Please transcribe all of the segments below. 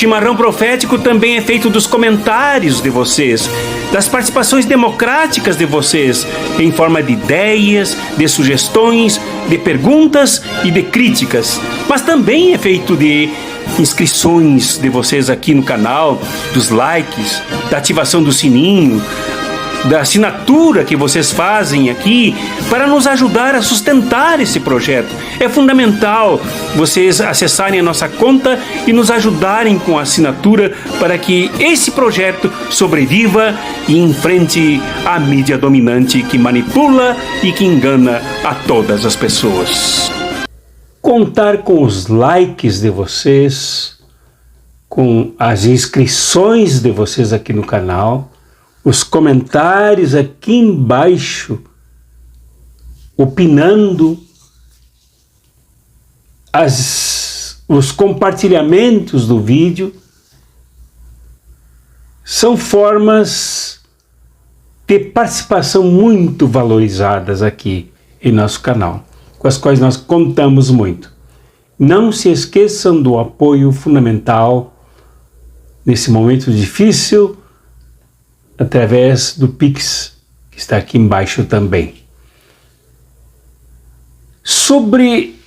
chimarrão profético também é feito dos comentários de vocês, das participações democráticas de vocês, em forma de ideias, de sugestões, de perguntas e de críticas. Mas também é feito de inscrições de vocês aqui no canal, dos likes, da ativação do sininho, da assinatura que vocês fazem aqui para nos ajudar a sustentar esse projeto. É fundamental vocês acessarem a nossa conta e nos ajudarem com a assinatura para que esse projeto sobreviva e enfrente a mídia dominante que manipula e que engana a todas as pessoas. Contar com os likes de vocês, com as inscrições de vocês aqui no canal, os comentários aqui embaixo, opinando, os compartilhamentos do vídeo, são formas de participação muito valorizadas aqui em nosso canal, com as quais nós contamos muito. Não se esqueçam do apoio fundamental nesse momento difícil, através do Pix, que está aqui embaixo também. Sobre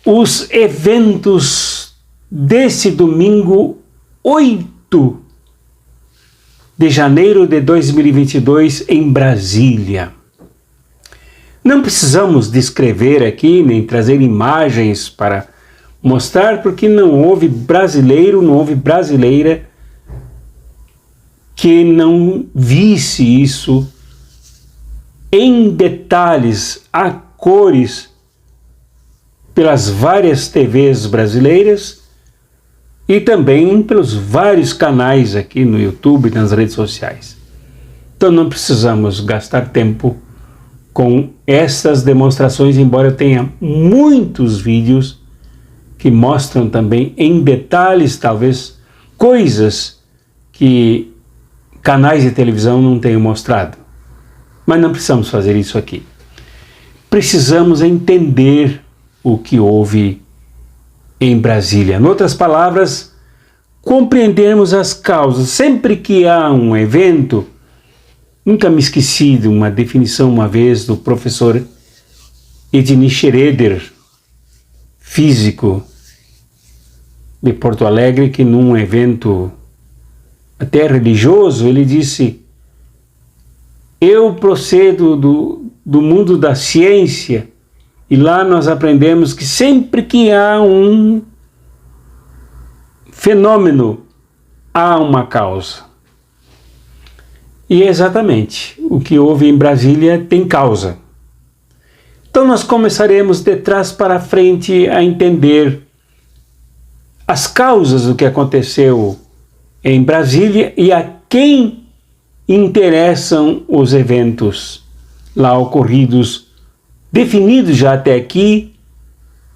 os eventos desse domingo 8 de janeiro de 2022 em Brasília. Não precisamos descrever aqui, nem trazer imagens para mostrar, porque não houve brasileiro, não houve brasileira que não visse isso em detalhes, a cores, pelas várias TVs brasileiras e também pelos vários canais aqui no YouTube e nas redes sociais. Então não precisamos gastar tempo com essas demonstrações, embora eu tenha muitos vídeos que mostram também em detalhes, talvez, coisas que canais de televisão não tenham mostrado. Mas não precisamos fazer isso aqui. Precisamos entender o que houve em Brasília. Em outras palavras, compreendermos as causas. Sempre que há um evento, nunca me esqueci de uma definição uma vez do professor Ednei Schroeder, físico de Porto Alegre, que num evento até religioso, ele disse: eu procedo do mundo da ciência, e lá nós aprendemos que sempre que há um fenômeno, há uma causa. E é exatamente o que houve em Brasília tem causa. Então nós começaremos de trás para frente a entender as causas do que aconteceu em Brasília e a quem interessam os eventos lá ocorridos, definidos já até aqui,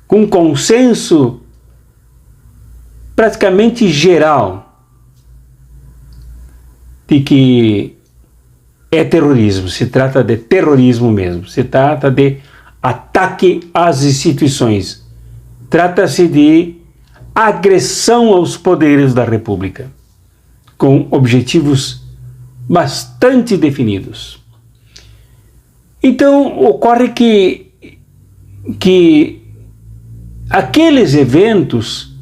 com consenso praticamente geral de que é terrorismo, se trata de terrorismo mesmo, se trata de ataque às instituições, trata-se de agressão aos poderes da República, com objetivos bastante definidos. Então, ocorre que aqueles eventos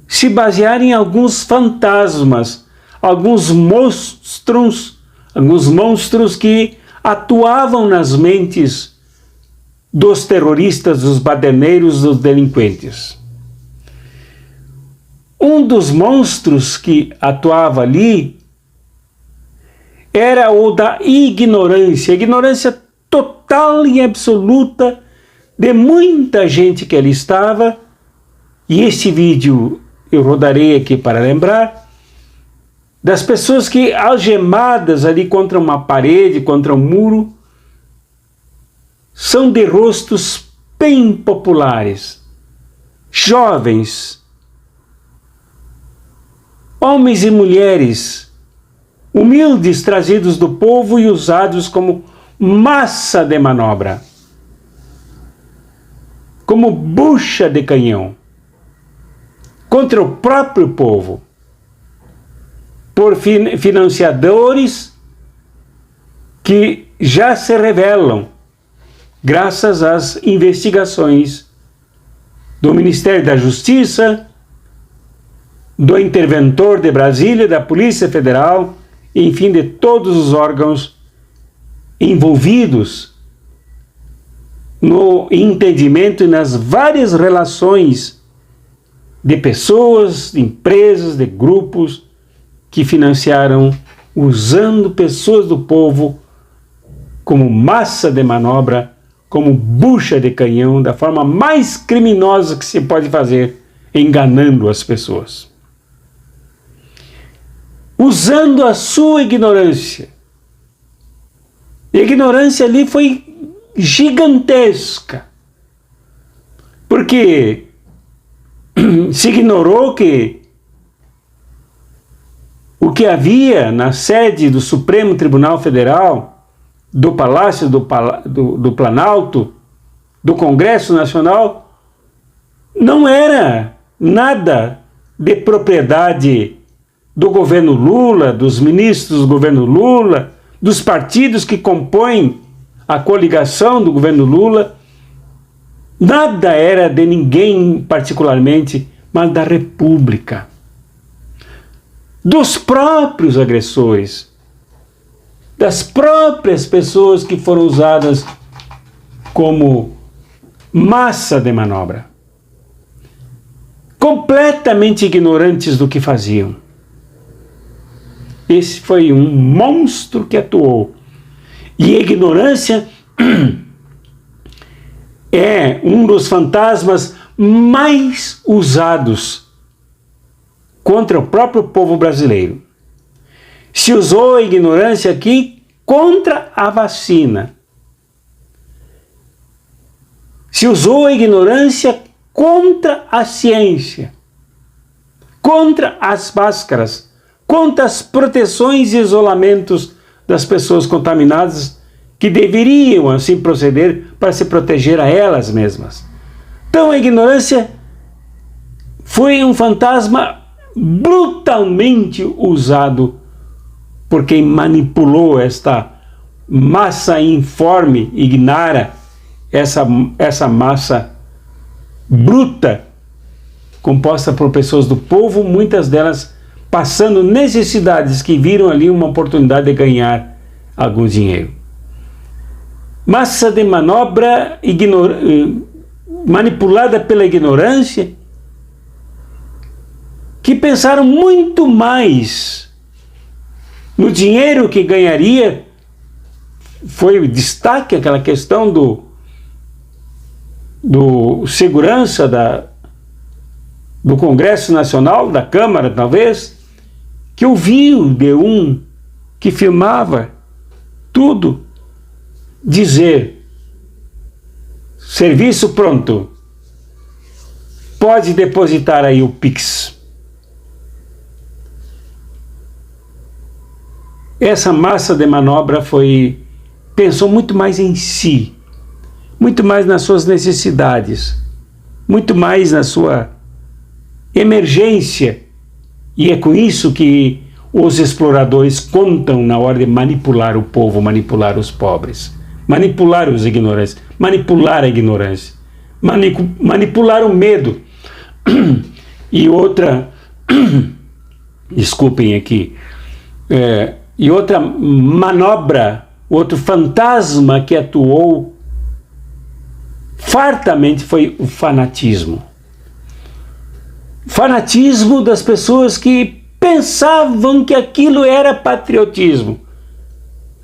se basearam em alguns fantasmas, alguns monstros que atuavam nas mentes dos terroristas, dos baderneiros, dos delinquentes. Um dos monstros que atuava ali era o da ignorância total e absoluta de muita gente que ali estava, e este vídeo eu rodarei aqui para lembrar, das pessoas que, algemadas ali contra uma parede, contra um muro, são de rostos bem populares, jovens, homens e mulheres, humildes, trazidos do povo e usados como massa de manobra, como bucha de canhão, contra o próprio povo, por financiadores que já se revelam graças às investigações do Ministério da Justiça, do Interventor de Brasília, da Polícia Federal, enfim, de todos os órgãos envolvidos no entendimento e nas várias relações de pessoas, de empresas, de grupos que financiaram usando pessoas do povo como massa de manobra, como bucha de canhão, da forma mais criminosa que se pode fazer, enganando as pessoas. Usando a sua ignorância. E a ignorância ali foi gigantesca, porque se ignorou que o que havia na sede do Supremo Tribunal Federal, do Palácio do Planalto, do Congresso Nacional, não era nada de propriedade do governo Lula, dos ministros do governo Lula, dos partidos que compõem a coligação do governo Lula. Nada era de ninguém particularmente, mas da República, dos próprios agressores, das próprias pessoas que foram usadas como massa de manobra, completamente ignorantes do que faziam. Esse foi um monstro que atuou. E a ignorância é um dos fantasmas mais usados contra o próprio povo brasileiro. Se usou a ignorância aqui contra a vacina. Se usou a ignorância contra a ciência, contra as máscaras, contra as proteções e isolamentos das pessoas contaminadas que deveriam assim proceder para se proteger a elas mesmas. Então a ignorância foi um fantasma brutalmente usado por quem manipulou esta massa informe, ignara, essa massa bruta, composta por pessoas do povo, muitas delas passando necessidades, que viram ali uma oportunidade de ganhar algum dinheiro. Massa de manobra manipulada pela ignorância, que pensaram muito mais no dinheiro que ganharia. Foi o destaque aquela questão do segurança do Congresso Nacional, da Câmara talvez, que ouviu de um que filmava tudo dizer: serviço pronto, pode depositar aí o Pix. Essa massa de manobra pensou muito mais em si, muito mais nas suas necessidades, muito mais na sua emergência. E é com isso que os exploradores contam na hora de manipular o povo, manipular os pobres, manipular os ignorantes, manipular a ignorância, manipular o medo. E outra, desculpem aqui, e outra manobra, outro fantasma que atuou fartamente foi o fanatismo. Fanatismo das pessoas que pensavam que aquilo era patriotismo.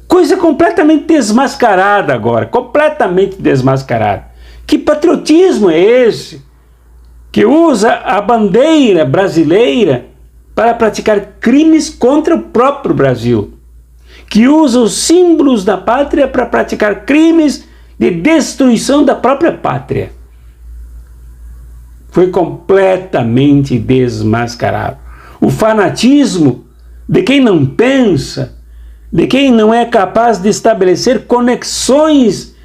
Coisa completamente desmascarada agora, completamente desmascarada. Que patriotismo é esse que usa a bandeira brasileira para praticar crimes contra o próprio Brasil? Que usa os símbolos da pátria para praticar crimes de destruição da própria pátria? Foi completamente desmascarado. O fanatismo de quem não pensa, de quem não é capaz de estabelecer conexões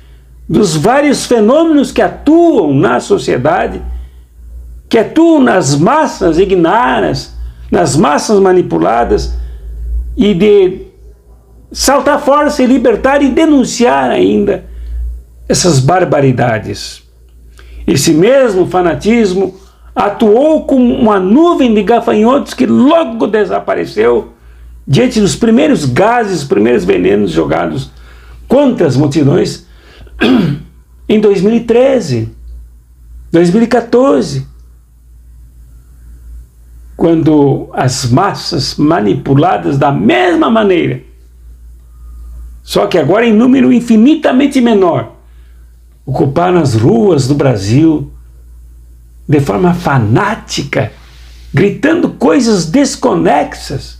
dos vários fenômenos que atuam na sociedade, que atuam nas massas ignaras, nas massas manipuladas, e de saltar fora, se libertar e denunciar ainda essas barbaridades. Esse mesmo fanatismo atuou como uma nuvem de gafanhotos que logo desapareceu diante dos primeiros gases, os primeiros venenos jogados contra as multidões em 2013, 2014, quando as massas manipuladas da mesma maneira, só que agora em número infinitamente menor, ocuparam as ruas do Brasil de forma fanática, gritando coisas desconexas,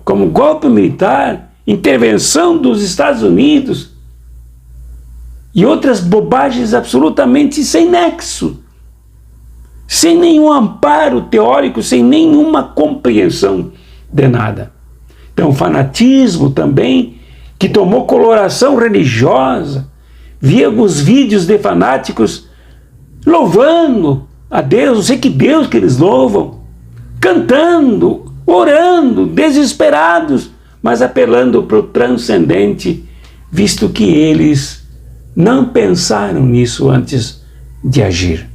como golpe militar, intervenção dos Estados Unidos e outras bobagens absolutamente sem nexo, sem nenhum amparo teórico, sem nenhuma compreensão de nada. Então, o fanatismo também, que tomou coloração religiosa, via alguns vídeos de fanáticos louvando a Deus, não sei que Deus que eles louvam, cantando, orando, desesperados, mas apelando para o transcendente, visto que eles não pensaram nisso antes de agir.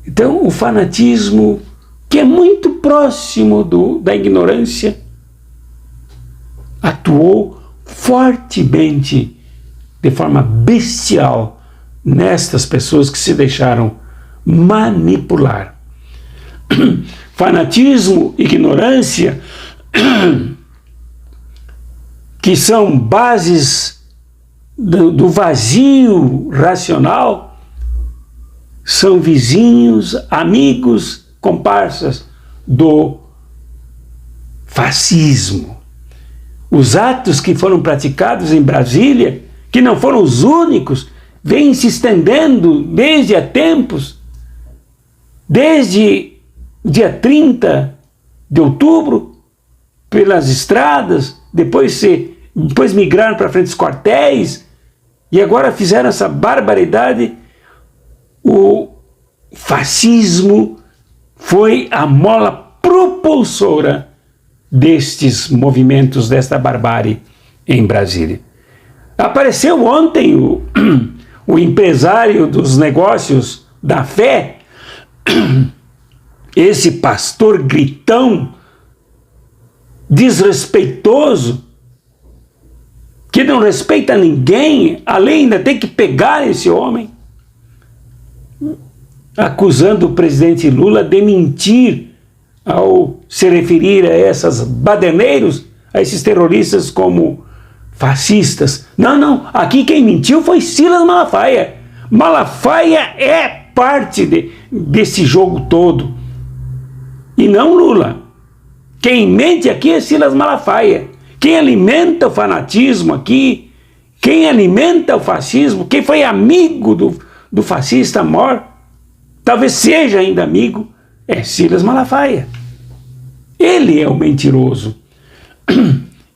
Então, o fanatismo, que é muito próximo da ignorância, atuou fortemente, de forma bestial, nestas pessoas que se deixaram manipular. Fanatismo, ignorância, que são bases do vazio racional, são vizinhos, amigos, comparsas do fascismo. Os atos que foram praticados em Brasília, que não foram os únicos, vêm se estendendo desde há tempos, desde dia 30 de outubro, pelas estradas, depois migraram para frente dos quartéis, e agora fizeram essa barbaridade. O fascismo foi a mola propulsora destes movimentos, desta barbárie em Brasília. Apareceu ontem o empresário dos negócios da fé, esse pastor gritão, desrespeitoso, que não respeita ninguém, além de ter que pegar esse homem, acusando o presidente Lula de mentir ao se referir a esses baderneiros, a esses terroristas como fascistas. Não, aqui quem mentiu foi Silas Malafaia. Malafaia é parte desse jogo todo, e não Lula. Quem mente aqui é Silas Malafaia. Quem alimenta o fanatismo aqui, quem alimenta o fascismo, quem foi amigo do fascista mor, talvez seja ainda amigo, é Silas Malafaia. Ele é o mentiroso.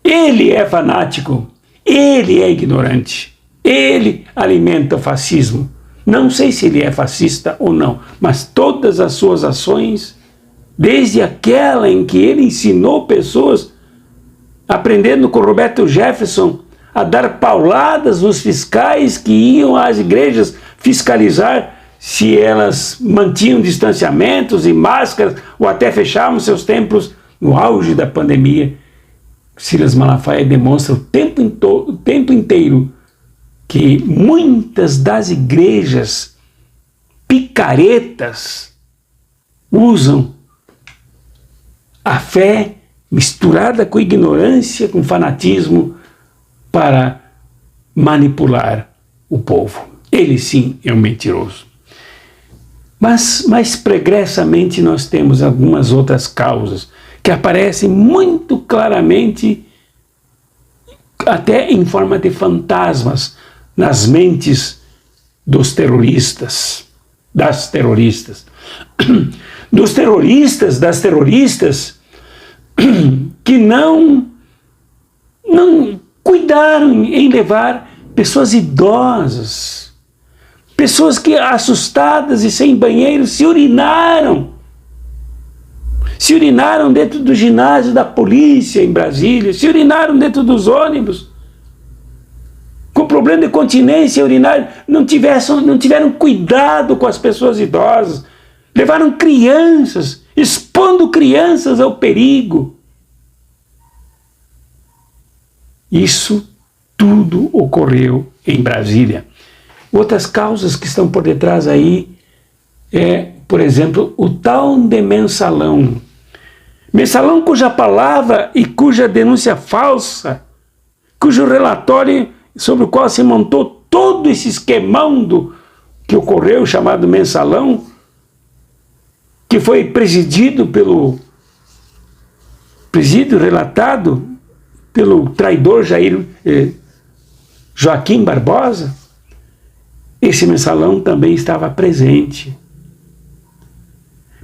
Ele é fanático. Ele é ignorante. Ele alimenta o fascismo. Não sei se ele é fascista ou não, mas todas as suas ações, desde aquela em que ele ensinou pessoas, aprendendo com Roberto Jefferson, a dar pauladas nos fiscais que iam às igrejas fiscalizar se elas mantinham distanciamentos e máscaras, ou até fechavam seus templos no auge da pandemia. Silas Malafaia demonstra o tempo inteiro que muitas das igrejas picaretas usam a fé misturada com ignorância, com fanatismo, para manipular o povo. Ele sim é um mentiroso. Mas mais pregressamente nós temos algumas outras causas que aparecem muito claramente, até em forma de fantasmas, nas mentes dos terroristas, das terroristas. Dos terroristas, das terroristas, que não cuidaram em levar pessoas idosas, Pessoas que, assustadas e sem banheiro, se urinaram. Se urinaram dentro do ginásio da polícia em Brasília, se urinaram dentro dos ônibus. Com problema de continência urinária, não tiveram cuidado com as pessoas idosas. Levaram crianças, expondo crianças ao perigo. Isso tudo ocorreu em Brasília. Outras causas que estão por detrás aí por exemplo, o tal de mensalão. Mensalão cuja palavra e cuja denúncia falsa, cujo relatório sobre o qual se montou todo esse esquemão que ocorreu, chamado mensalão, que foi presidido relatado pelo traidor Joaquim Barbosa. Esse mensalão também estava presente.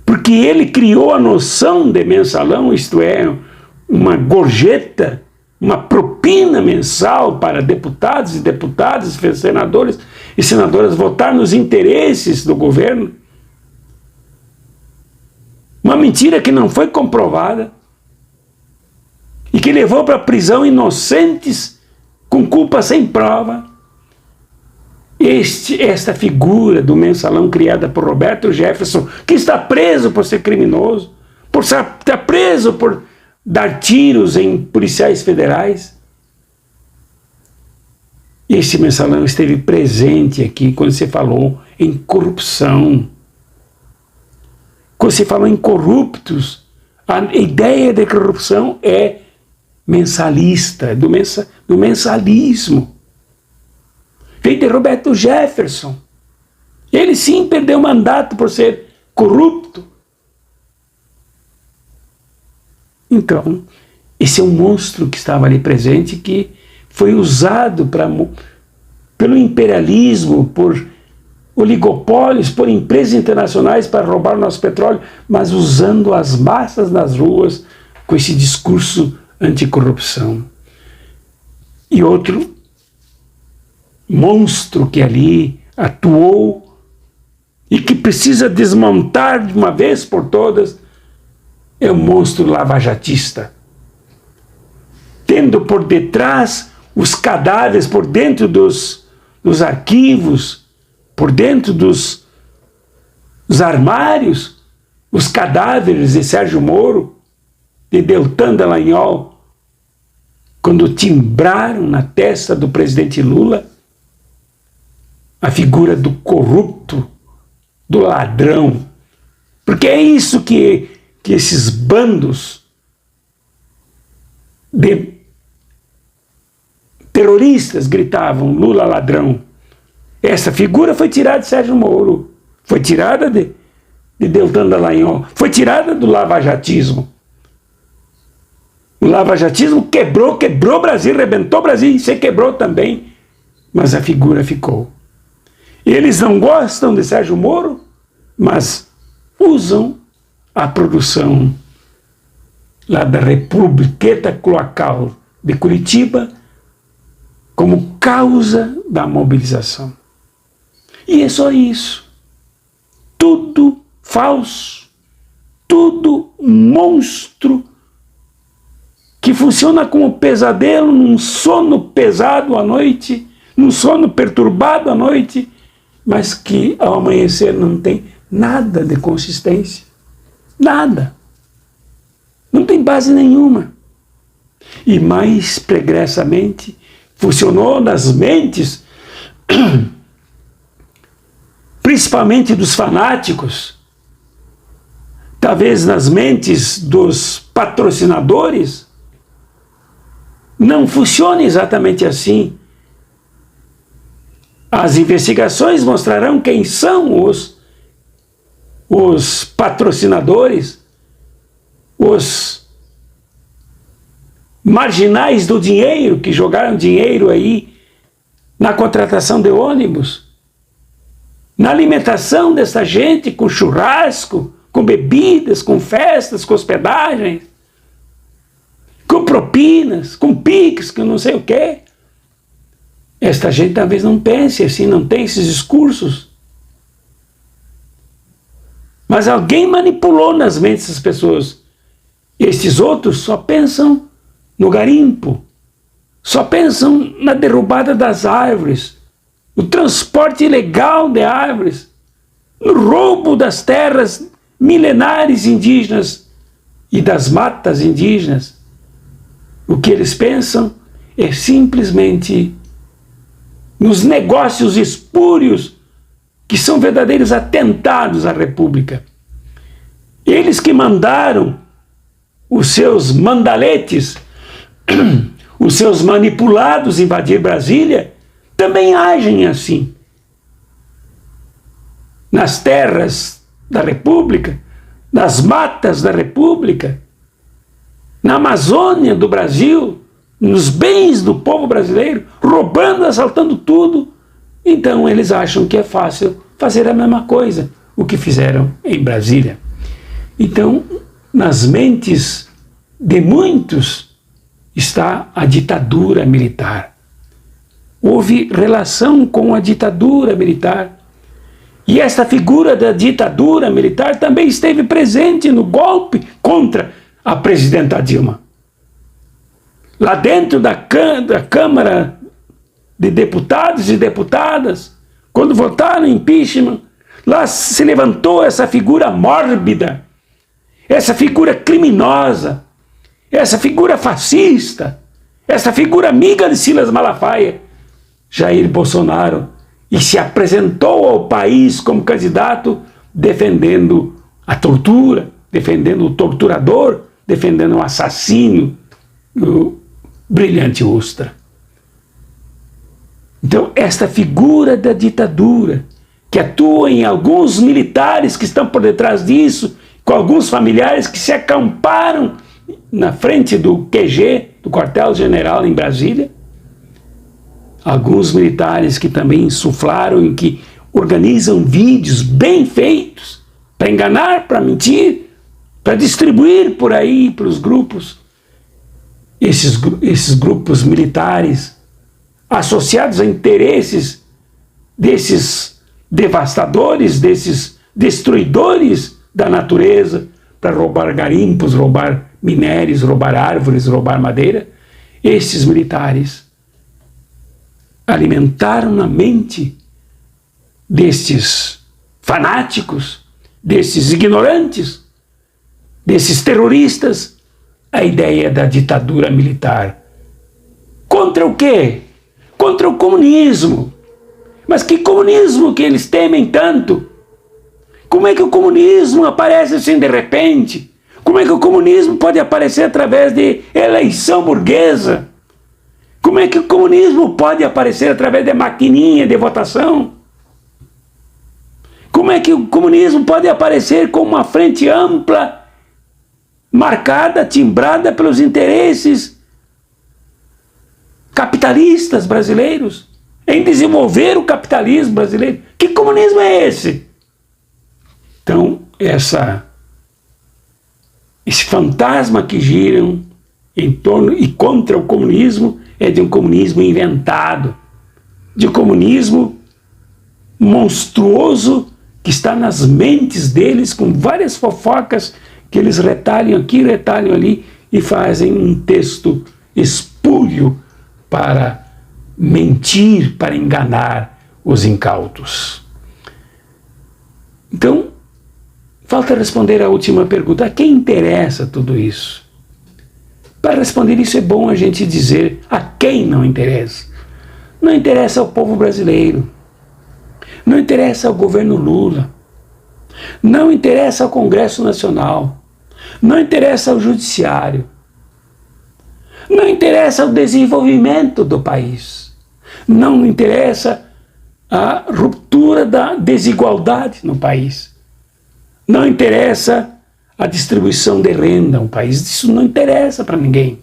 Porque ele criou a noção de mensalão, isto é, uma gorjeta, uma propina mensal para deputados e deputadas, senadores e senadoras votar nos interesses do governo. Uma mentira que não foi comprovada e que levou para a prisão inocentes com culpa sem prova. Esta figura do mensalão criada por Roberto Jefferson, que está preso por ser criminoso, está preso por dar tiros em policiais federais. Esse mensalão esteve presente aqui quando se falou em corrupção. Quando se falou em corruptos, a ideia de corrupção é mensalista, do mensalismo. Veio de Roberto Jefferson. Ele sim perdeu o mandato por ser corrupto. Então, esse é um monstro que estava ali presente, que foi usado pelo imperialismo, por oligopólios, por empresas internacionais para roubar o nosso petróleo, mas usando as massas nas ruas com esse discurso anticorrupção. E outro monstro que ali atuou e que precisa desmontar de uma vez por todas é o monstro lavajatista, tendo por detrás os cadáveres, por dentro dos arquivos, por dentro dos armários, os cadáveres de Sérgio Moro, de Deltan Dallagnol, quando timbraram na testa do presidente Lula a figura do corrupto, do ladrão. Porque é isso que esses bandos de terroristas gritavam: Lula ladrão. Essa figura foi tirada de Sérgio Moro, foi tirada de Deltan Dallagnol, foi tirada do lavajatismo. O lavajatismo quebrou o Brasil, rebentou o Brasil e se quebrou também, mas a figura ficou. Eles não gostam de Sérgio Moro, mas usam a produção lá da Republiqueta Cloacal de Curitiba como causa da mobilização. E é só isso. Tudo falso, tudo monstro, que funciona como pesadelo, num sono pesado à noite, num sono perturbado à noite, mas que ao amanhecer não tem nada de consistência. Nada. Não tem base nenhuma. E mais pregressamente funcionou nas mentes, principalmente dos fanáticos, talvez nas mentes dos patrocinadores. Não funciona exatamente assim. As investigações mostrarão quem são os patrocinadores, os marginais do dinheiro, que jogaram dinheiro aí na contratação de ônibus, na alimentação dessa gente, com churrasco, com bebidas, com festas, com hospedagens, com propinas, com piques, com não sei o quê. Esta gente talvez não pense assim, não tem esses discursos. Mas alguém manipulou nas mentes das pessoas. Estes outros só pensam no garimpo, só pensam na derrubada das árvores, no transporte ilegal de árvores, no roubo das terras milenares indígenas e das matas indígenas. O que eles pensam é simplesmente nos negócios espúrios que são verdadeiros atentados à República. Eles que mandaram os seus mandaletes, os seus manipulados invadir Brasília, também agem assim. Nas terras da República, nas matas da República, na Amazônia do Brasil, nos bens do povo brasileiro, roubando, assaltando tudo. Então eles acham que é fácil fazer a mesma coisa, o que fizeram em Brasília. Então, nas mentes de muitos está a ditadura militar. Houve relação com a ditadura militar. E esta figura da ditadura militar também esteve presente no golpe contra a presidenta Dilma. Lá dentro da Câmara de Deputados e Deputadas, quando votaram em impeachment, lá se levantou essa figura mórbida, essa figura criminosa, essa figura fascista, essa figura amiga de Silas Malafaia, Jair Bolsonaro, e se apresentou ao país como candidato defendendo a tortura, defendendo o torturador, defendendo o assassino, o brilhante Ustra. Então, esta figura da ditadura, que atua em alguns militares que estão por detrás disso, com alguns familiares que se acamparam na frente do QG, do quartel-general em Brasília, alguns militares que também insuflaram e que organizam vídeos bem feitos para enganar, para mentir, para distribuir por aí, para os grupos. Esses grupos militares associados a interesses desses devastadores, desses destruidores da natureza, para roubar garimpos, roubar minérios, roubar árvores, roubar madeira. Esses militares alimentaram na mente destes fanáticos, desses ignorantes, desses terroristas, a ideia da ditadura militar. Contra o quê? Contra o comunismo. Mas que comunismo que eles temem tanto? Como é que o comunismo aparece assim de repente? Como é que o comunismo pode aparecer através de eleição burguesa? Como é que o comunismo pode aparecer através de maquininha de votação? Como é que o comunismo pode aparecer com uma frente ampla, marcada, timbrada pelos interesses capitalistas brasileiros, em desenvolver o capitalismo brasileiro? Que comunismo é esse? Então, esse fantasma que giram em torno e contra o comunismo é de um comunismo inventado, de um comunismo monstruoso que está nas mentes deles, com várias fofocas que eles retalham aqui, retalham ali e fazem um texto espúrio para mentir, para enganar os incautos. Então, falta responder a última pergunta: a quem interessa tudo isso? Para responder isso é bom a gente dizer a quem não interessa. Não interessa ao povo brasileiro, não interessa ao governo Lula, não interessa ao Congresso Nacional, não interessa ao Judiciário, não interessa ao desenvolvimento do país, não interessa a ruptura da desigualdade no país, não interessa a distribuição de renda no país. Isso não interessa para ninguém.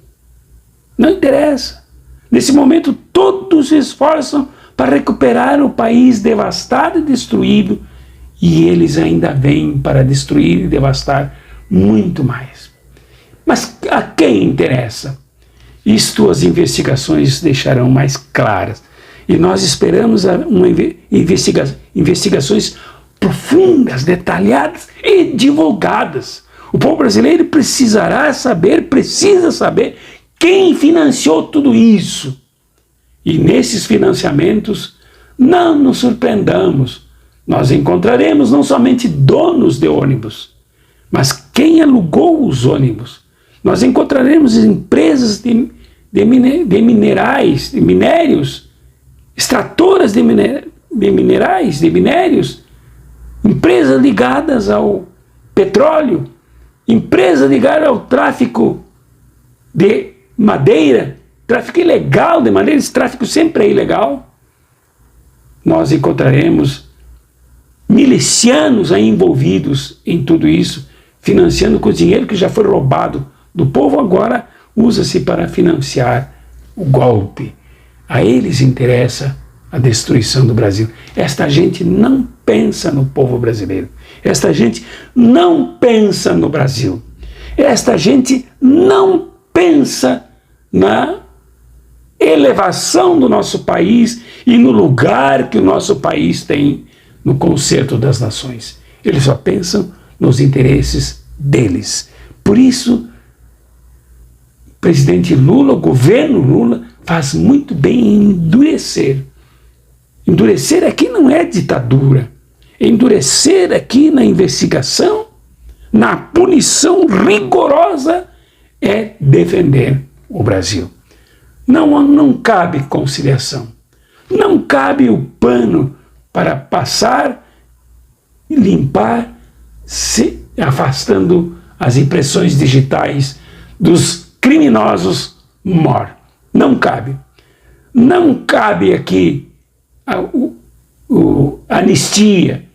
Não interessa. Nesse momento, todos se esforçam para recuperar o país devastado e destruído, e eles ainda vêm para destruir e devastar muito mais. Mas a quem interessa? Isto as investigações deixarão mais claras. E nós esperamos investigações profundas, detalhadas e divulgadas. O povo brasileiro precisa saber quem financiou tudo isso. E nesses financiamentos, não nos surpreendamos, nós encontraremos não somente donos de ônibus, mas quem alugou os ônibus. Nós encontraremos empresas de minérios, extratoras de minérios, empresas ligadas ao petróleo, empresas ligadas ao tráfico de madeira, tráfico ilegal de madeira. Esse tráfico sempre é ilegal. Nós encontraremos milicianos aí envolvidos em tudo isso, financiando com o dinheiro que já foi roubado do povo, agora usa-se para financiar o golpe. A eles interessa a destruição do Brasil. Esta gente não pensa no povo brasileiro. Esta gente não pensa no Brasil. Esta gente não pensa na elevação do nosso país e no lugar que o nosso país tem no concerto das nações. Eles só pensam nos interesses deles. Por isso, o presidente Lula, o governo Lula, faz muito bem em endurecer. Endurecer aqui não é ditadura. Endurecer aqui na investigação, na punição rigorosa, é defender o Brasil. Não cabe conciliação. Não cabe o pano para passar e limpar, se afastando as impressões digitais dos criminosos mor. Não cabe. Não cabe aqui a anistia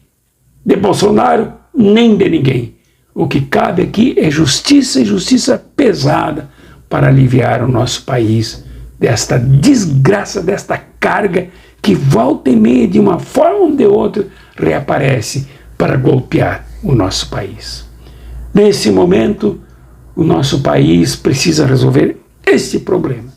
de Bolsonaro nem de ninguém. O que cabe aqui é justiça, e justiça pesada, para aliviar o nosso país desta desgraça, desta carga que volta e meia, de uma forma ou de outra, reaparece para golpear o nosso país. Nesse momento, o nosso país precisa resolver este problema.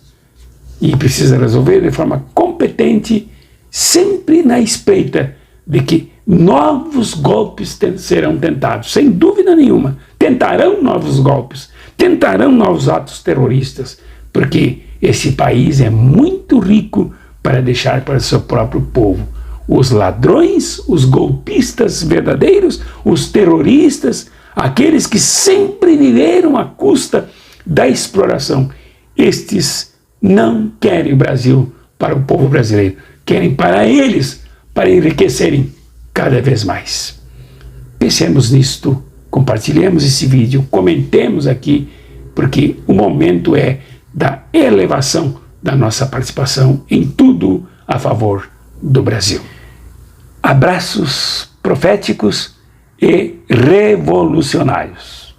E precisa resolver de forma competente, sempre na espreita de que novos golpes serão tentados. Sem dúvida nenhuma, tentarão novos golpes, tentarão novos atos terroristas, porque esse país é muito rico para deixar para o seu próprio povo. Os ladrões, os golpistas verdadeiros, os terroristas, aqueles que sempre viveram à custa da exploração, estes não querem o Brasil para o povo brasileiro, querem para eles, para enriquecerem cada vez mais. Pensemos nisto, compartilhemos esse vídeo, comentemos aqui, porque o momento é da elevação da nossa participação em tudo a favor do Brasil. Abraços proféticos e revolucionários.